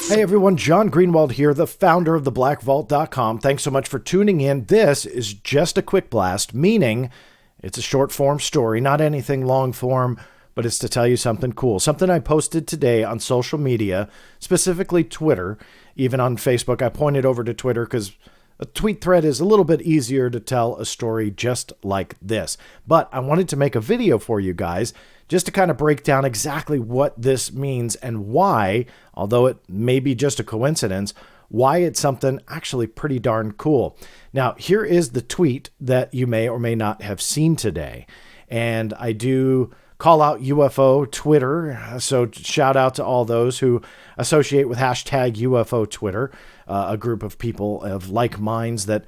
Hey everyone, John Greenwald here, the founder of theblackvault.com. Thanks so much for tuning in. This is just a quick blast, meaning it's a short form story, not anything long form, but it's to tell you something cool. Something I posted today on social media, specifically Twitter, even on Facebook. I pointed over to Twitter because a tweet thread is a little bit easier to tell a story just like this. But I wanted to make a video for you guys just to kind of break down exactly what this means and why, although it may be just a coincidence, why it's something actually pretty darn cool. Now, here is the tweet that you may or may not have seen today. And I do call out UFO Twitter, so shout out to all those who associate with hashtag UFO Twitter, a group of people of like minds that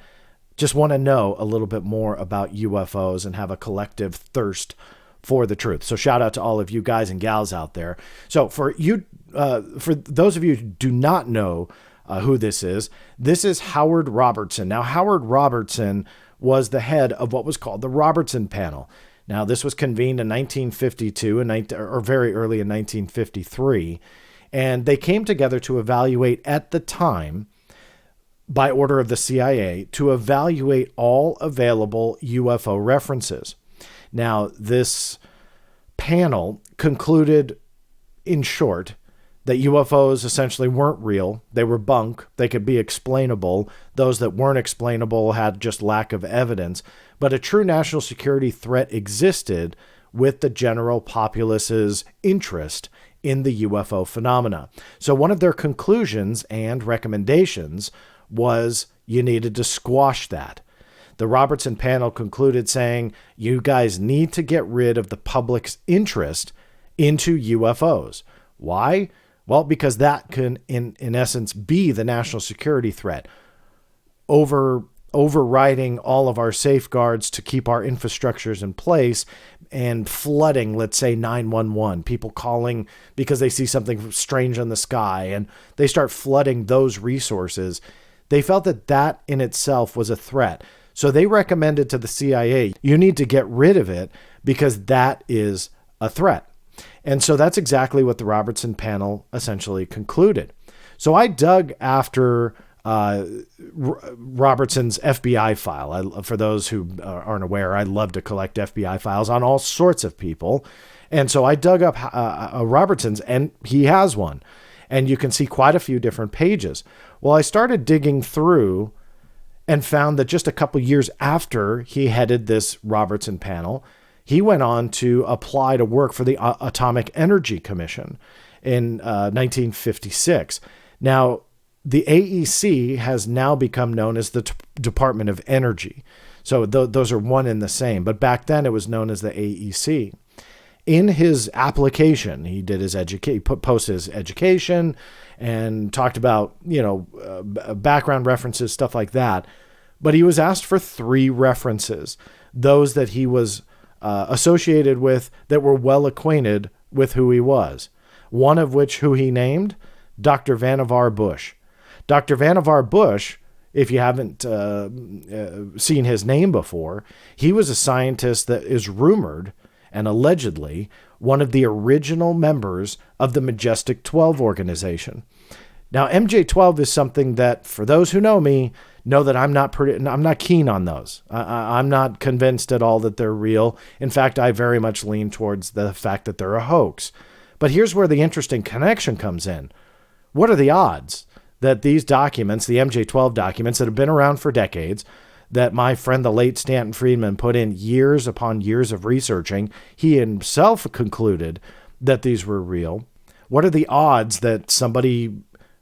just want to know a little bit more about UFOs and have a collective thirst for the truth. So shout out to all of you guys and gals out there. So for those of you who do not know who this is Howard Robertson. Now, Howard Robertson was the head of what was called the Robertson panel. Now, this was convened in 1952 or very early in 1953, and they came together to evaluate at the time, by order of the CIA, to evaluate all available UFO references. Now, this panel concluded, in short, that UFOs essentially weren't real. They were bunk. They could be explainable. Those that weren't explainable had just lack of evidence. But a true national security threat existed with the general populace's interest in the UFO phenomena. So one of their conclusions and recommendations was you needed to squash that. The Robertson panel concluded saying, you guys need to get rid of the public's interest into UFOs. Why? Well, because that can, in essence, be the national security threat, overriding all of our safeguards to keep our infrastructures in place and flooding, let's say, 911, people calling because they see something strange in the sky, and they start flooding those resources. They felt that that in itself was a threat. So they recommended to the CIA, you need to get rid of it because that is a threat. And so that's exactly what the Robertson panel essentially concluded. So I dug after Robertson's FBI file. For those who aren't aware, I love to collect FBI files on all sorts of people. And so I dug up Robertson's, and he has one. And you can see quite a few different pages. Well, I started digging through and found that just a couple years after he headed this Robertson panel, he went on to apply to work for the Atomic Energy Commission in 1956. Now, the AEC has now become known as the Department of Energy. So those are one and the same. But back then it was known as the AEC. In his application, he did his posted his education and talked about, background references, stuff like that. But he was asked for 3 references, those that he was associated with that were well acquainted with who he was. One of which, who he named, Dr. Vannevar Bush. Dr. Vannevar Bush, if you haven't seen his name before, he was a scientist that is rumored and allegedly one of the original members of the MJ-12 organization. Now, MJ-12 is something that, for those who know me, know that I'm not keen on those. I'm not convinced at all that they're real. In fact, I very much lean towards the fact that they're a hoax. But here's where the interesting connection comes in. What are the odds that these documents, the MJ-12 documents that have been around for decades, that my friend, the late Stanton Friedman, put in years upon years of researching, he himself concluded that these were real. What are the odds that somebody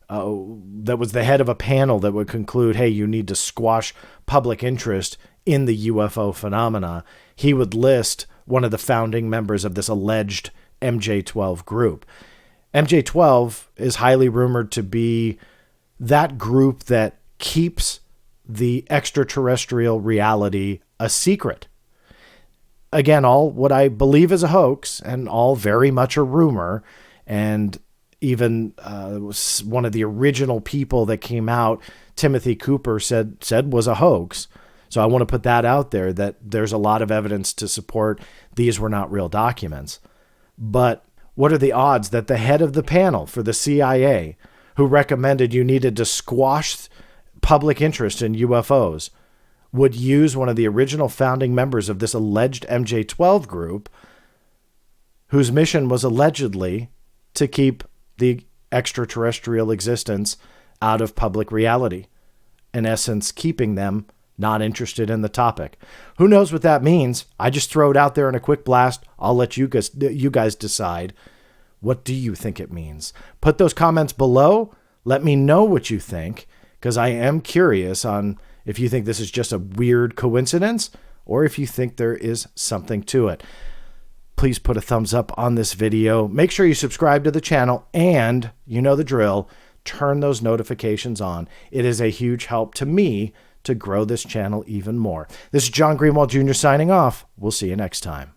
that was the head of a panel that would conclude, hey, you need to squash public interest in the UFO phenomena, he would list one of the founding members of this alleged MJ-12 group? MJ-12 is highly rumored to be that group that keeps the extraterrestrial reality a secret. Again, all what I believe is a hoax and all very much a rumor. And even one of the original people that came out, Timothy Cooper, said was a hoax. So I want to put that out there, that there's a lot of evidence to support these were not real documents. But what are the odds that the head of the panel for the CIA, who recommended you needed to squash public interest in UFOs, would use one of the original founding members of this alleged MJ-12 group, whose mission was allegedly to keep the extraterrestrial existence out of public reality, in essence, keeping them not interested in the topic? Who knows what that means? I just throw it out there in a quick blast. I'll let you guys decide. What do you think it means? Put those comments below. Let me know what you think, because I am curious on if you think this is just a weird coincidence or if you think there is something to it. Please put a thumbs up on this video. Make sure you subscribe to the channel, and you know the drill. Turn those notifications on. It is a huge help to me to grow this channel even more. This is John Greenwald Jr. signing off. We'll see you next time.